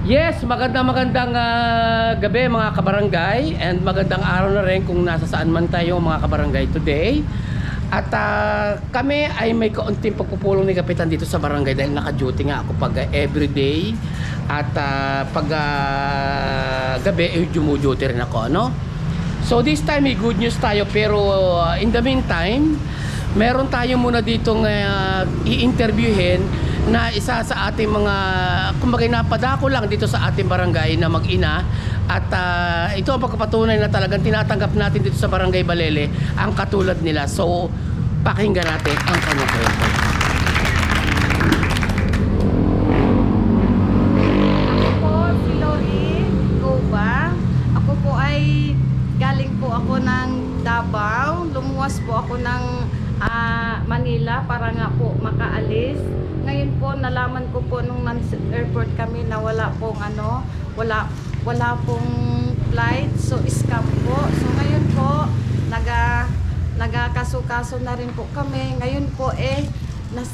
Yes, magandang gabi mga kabarangay, and magandang araw na rin kung nasa saan man tayo mga kabarangay today. At kami ay may kaunting pagpupulong ni Kapitan dito sa barangay dahil naka-duty nga ako pag everyday at pag gabi ay duty rin ako, no? So this time may good news tayo, pero in the meantime, meron tayo muna ditong i-interviewin na isa sa ating mga, kumbaga napadako lang dito sa ating barangay na mag-ina. At ito ang pagpapatunay na talagang tinatanggap natin dito sa Barangay Balele ang katulad nila. So pakinggan natin ang kanyang kwento. Ako po si Lori Goba. Ako po ay galing po ako ng Davao. Lumuwas po ako ng Manila para nga po makaalis. Ngayon po nalaman ko po nung airport kami na wala pong wala pong flight, so scam po. So ngayon po nagkakaso-kaso na rin po kami. Ngayon po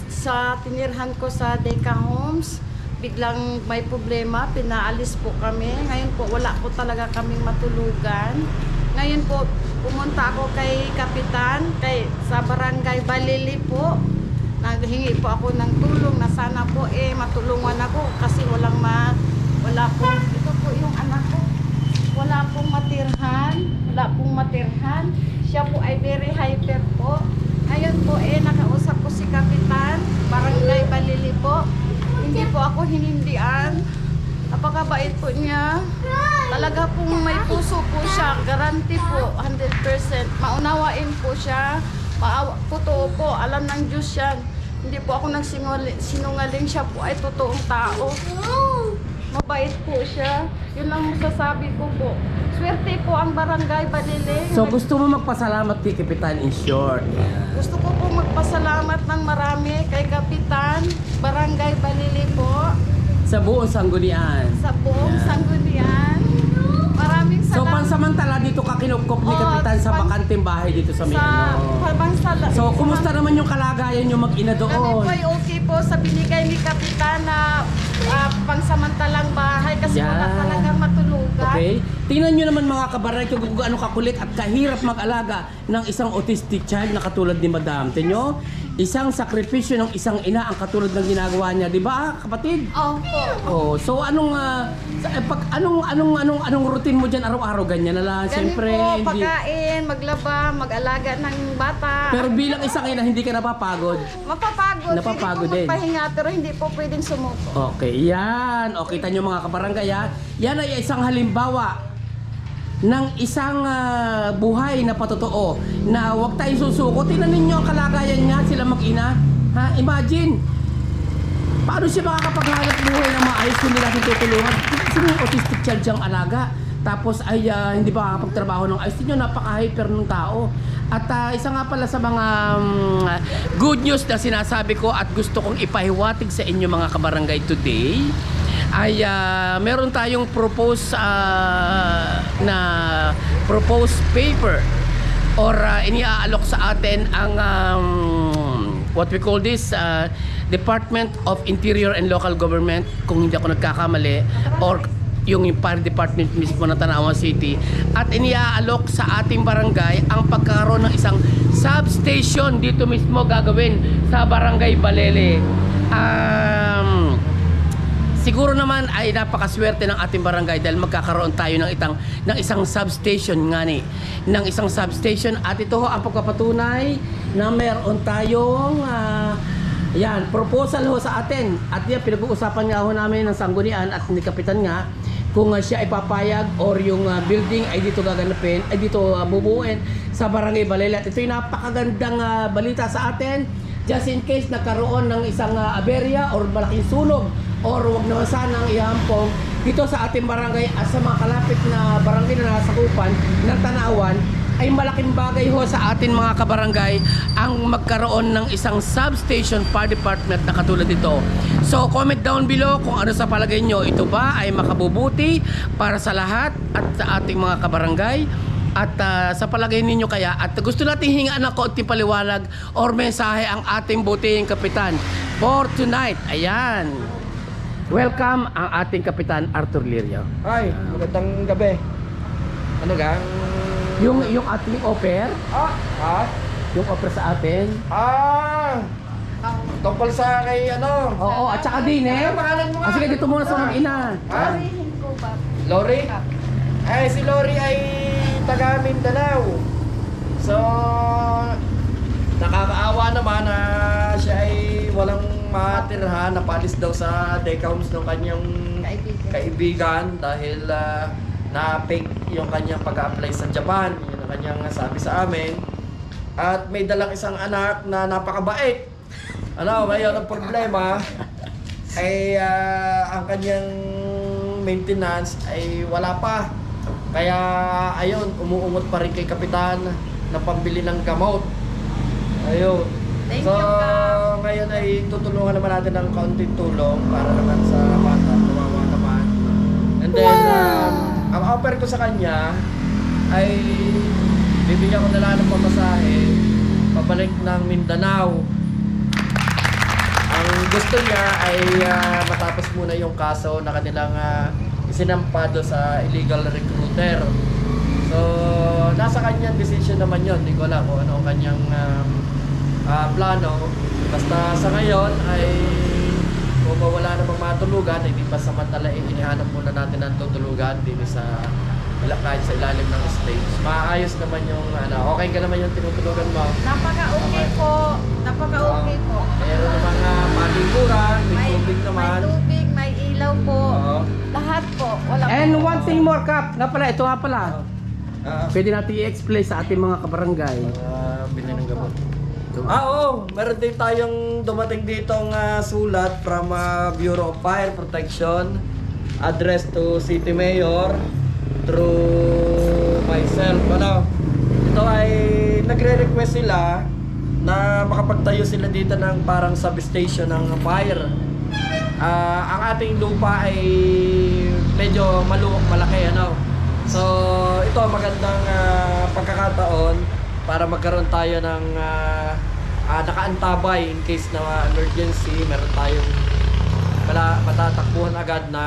sa tinirhan ko sa Deca Homes, biglang may problema, pinaalis po kami. Ngayon po wala po talaga kaming matulugan. Ngayon po pumunta ako kay Kapitan sa Barangay Balili po. Naghingi po ako ng tulong na sana po matulungan ako kasi wala po, ito po yung anak ko, wala pong matirhan. Siya po ay very hyper po. Ngayon po nakausap ko si Kapitan Barangay Balili po. Hindi po ako hinindian. Napakabait po niya. Talaga pong may puso po siya. Garanti po 100%. Maunawain po siya. Totoo po, alam ng Diyos yan. Hindi po ako nagsinungaling, siya po ay totoong tao. Mabait po siya. Yun lang masasabi ko po. Swerte po ang Barangay Balili. So gusto mo magpasalamat kay Kapitan in short? Gusto ko po magpasalamat ng marami kay Kapitan Barangay Balili po. Sa buong sanggunian. Sa buong sanggunian. Maraming So salamat. pansamantala dito ka kinukop ni Kapitan sa bakanteng bahay dito sa Mindanao. So kumusta naman yung kalagayan nyo mag-ina Kami doon? po ay okay po sa binigay ni Kapitan na pangsamantalang bahay kasi wala talagang matulugan. Okay. Tingnan nyo naman mga kabaray kung gaano kakulit at kahirap mag-alaga ng isang autistic child na katulad ni Madam. Tingnan nyo, isang sakripisyo ng isang ina ang katulad ng ginagawa niya, di ba kapatid? Opo. Oh, so anong routine mo diyan araw-araw ganyan na lang? Ganun Siyempre, po, hindi. pagkain, maglaba, mag-alaga ng bata. Pero bilang isang ina, hindi ka napapagod. Mapapagod. Napapagod Pwede din. po magpahinga pero hindi po pwedeng sumuko. Okay, yan. O, kita nyo mga kabarangay, ha? Yan ay isang halimbawa ng isang buhay na patotoo na huwag tayong susuko. Tingnan ninyo ang kalagayan niya, sila mag-ina. Ha? Imagine, paano siya makakapaghanap buhay ng maayos kung hindi natin tutulungan? Sino yung autistic child siyang alaga? Tapos ay hindi pa makakapagtrabaho ng ayos. Tingnan nyo, napaka-hyper ng tao. At isa nga pala sa mga good news na sinasabi ko at gusto kong ipahiwatig sa inyo mga kabarangay today ay meron tayong proposed paper or iniaalok sa atin ang what we call this Department of Interior and Local Government, kung hindi ako nagkakamali, or yung Fire Department mismo ng Tanawan City, at iniaalok sa ating barangay ang pagkakaroon ng isang substation dito mismo gagawin sa Barangay Balele. Siguro naman ay napakaswerte ng ating barangay dahil magkakaroon tayo ng isang substation ng isang substation, at ito ho ang pagpapatunay na meron tayong proposal ho sa atin, at yan pinag-uusapan nga ho namin ng sanggunian at ni Kapitan nga kung siya ay papayag or yung building ay dito gaganapin, ay dito bubuuin sa Barangay Balele. At ito yung napakagandang balita sa atin, just in case nagkaroon ng isang aberya or malaking sunog or wag naman sanang ihampong dito sa ating barangay at sa mga kalapit na barangay na nasakupan ng Tanawan, ay malaking bagay ho sa atin mga kabarangay ang magkaroon ng isang substation fire department na katulad nito. So comment down below kung ano sa palagay nyo, ito ba ay makabubuti para sa lahat at sa ating mga kabarangay. At sa palagay ninyo kaya, at gusto natin hingaan ng konting paliwanag or mensahe ang ating butihing kapitan for tonight. Ayan. Welcome ang ating Kapitan Arthur Lirio. Ay, magandang gabi. Ano gang? Yung ating offer, Ha? yung offer sa atin. Tungkol sa kay ano? Oo, at saka din eh. Ano pangalan mo nga? Sige, dito muna sa mag-ina. Sabihin ko ba? Lori? Ay, si Lori ay taga Mindanao. So, nakakaawa naman na siya ay walang matirhan, napalis daw sa decaums ng kanyang kaibigan dahil na-fake yung kanyang pag-apply sa Japan. Yun ang kanyang sabi sa amin. At may dalang isang anak na napakabait. Ano, ngayon ang problema ay ang kanyang maintenance ay wala pa. Kaya ayun, umuungot pa rin kay Kapitan na pambili ng gamot. Ayun. Thank So, you, Kap. ngayon ay tutulungan naman natin ng kaunting tulong para naman sa bata, kawawa naman. And then, ang offer ko sa kanya ay bibigyan ko na lang ng pamasahe pabalik ng Mindanao. Ang gusto niya ay matapos muna yung kaso na kanilang isinampado sa illegal recruiter. So, nasa kanyang decision naman yon. Hindi ko alam kung ano ang kanyang plano. Basta sa ngayon ay kung wala namang matulugan, hindi pa samantala inihanap muna natin ang tutulugan din sa kahit sa ilalim ng stage. Maayos naman yung okay ka naman yung tinutulugan mo. Napaka-okay po. Napaka-okay po. Meron namang paliguran, may tubig naman. May tubig, may ilaw po. Oo. Lahat po. Wala And po. one thing more, Kap. Nga pala, ito nga pala. Ah, Pwede natin i-explain sa ating mga kabarangay. bili ng gamot. Oo, meron din tayong dumating ditong sulat from Bureau of Fire Protection, addressed to City Mayor through myself. Ito ay nagre-request sila na makapagtayo sila dito ng parang substation ng fire. Ang ating lupa ay medyo malaki So ito magandang pagkakataon para magkaroon tayo ng nakaantabay in case na emergency. Meron tayong matatakbuhan agad na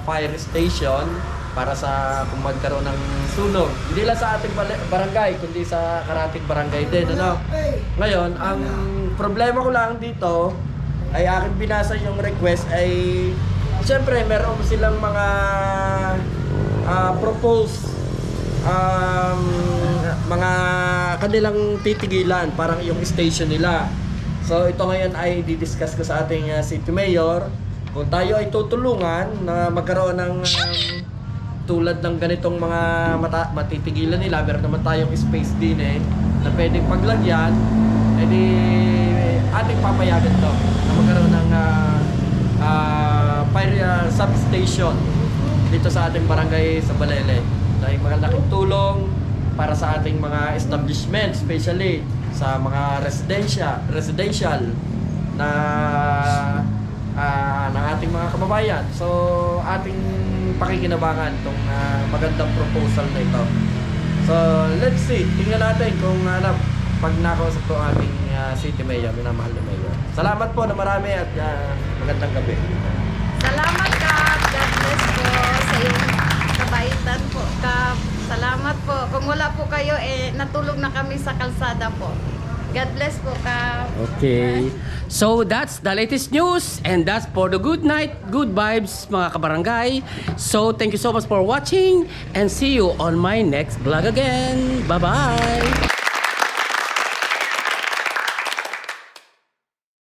fire station para sa kung magkaroon ng sunog. Hindi lang sa ating barangay, kundi sa karating barangay din. Ngayon, ang problema ko lang dito ay aking binasa yung request ay siyempre meron silang mga proposed mga kanilang titigilan, parang yung station nila. So ito ngayon ay didiscuss ko sa ating City Mayor kung tayo ay tutulungan na magkaroon ng tulad ng ganitong mga matitigilan nila. Meron naman tayong space din na pwedeng paglagyan, edi ating papayagan to na magkaroon ng fire substation dito sa ating barangay sa Balele. Dahil malaking tulong para sa ating mga establishment, especially sa mga residential na ng ating mga kababayan. So, ating pakikinabangan itong magandang proposal na ito. So, let's see. Tingnan natin kung pag nakausap ko ang ating City Mayor, minamahal na Mayor. Salamat po na marami at magandang gabi. Salamat, Kap. God bless po sa iyong kabaitan po, Kap. Salamat po. Kung wala po kayo, natulog na kami sa kalsada po. God bless po, Kap. Okay. So that's the latest news and that's for the good night, good vibes mga kabarangay. So thank you so much for watching and see you on my next vlog again. Bye-bye.